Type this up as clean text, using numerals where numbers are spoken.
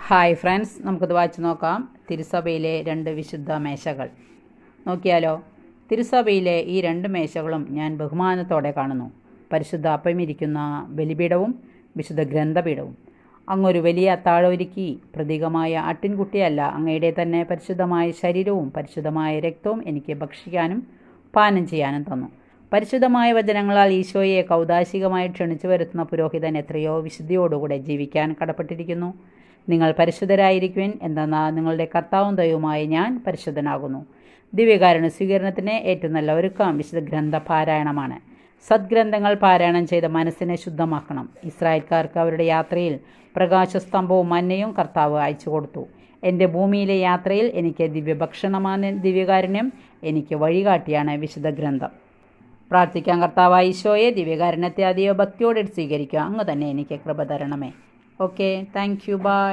Hi friends, നമുക്കിത് വായിച്ചു നോക്കാം. തിരുസഭയിലെ 2 വിശുദ്ധ മേശകൾ നോക്കിയാലോ. തിരുസഭയിലെ ഈ 2 മേശകളും ഞാൻ ബഹുമാനത്തോടെ കാണുന്നു. പരിശുദ്ധ അപ്പമിരിക്കുന്ന ബലിപീഠവും വിശുദ്ധ ഗ്രന്ഥപീഠവും. അങ്ങൊരു വലിയ അത്താഴമൊരുക്കി. പ്രതീകമായ ആട്ടിൻകുട്ടിയല്ല, അങ്ങയുടെ തന്നെ പരിശുദ്ധമായ ശരീരവും പരിശുദ്ധമായ രക്തവും എനിക്ക് ഭക്ഷിക്കാനും പാനം ചെയ്യാനും തന്നു. പരിശുദ്ധമായ വചനങ്ങളാൽ ഈശോയെ കൗദാശികമായി ക്ഷണിച്ചു വരുത്തുന്ന പുരോഹിതൻ എത്രയോ വിശുദ്ധിയോടുകൂടെ ജീവിക്കാൻ കടപ്പെട്ടിരിക്കുന്നു. നിങ്ങൾ പരിശുദ്ധരായിരിക്കുവിൻ, എന്തെന്നാൽ നിങ്ങളുടെ കർത്താവും ദൈവവുമായ ഞാൻ പരിശുദ്ധനാകുന്നു. ദിവ്യകാരുണ്യ സ്വീകരണത്തിന് ഏറ്റവും നല്ല ഒരുക്കം വിശുദ്ധ ഗ്രന്ഥ പാരായണമാണ്. സദ്ഗ്രന്ഥങ്ങൾ പാരായണം ചെയ്ത് മനസ്സിനെ ശുദ്ധമാക്കണം. ഇസ്രായേൽക്കാർക്ക് അവരുടെ യാത്രയിൽ പ്രകാശസ്തംഭവും മന്നയും കർത്താവ് അയച്ചു കൊടുത്തു. എൻ്റെ ഭൂമിയിലെ യാത്രയിൽ എനിക്ക് ദിവ്യഭക്ഷണമാണ് ദിവ്യകാരുണ്യം. എനിക്ക് വഴികാട്ടിയാണ് വിശുദ്ധ ഗ്രന്ഥം. പ്രാർത്ഥിക്കാൻ. കർത്താവായ ഈശോയെ, ദിവ്യകാരുണ്യത്തെ അതീവ ഭക്തിയോടെ സ്വീകരിക്കുക. അങ്ങ് തന്നെ എനിക്ക് കൃപ തരണമേ. Okay, thank you, by.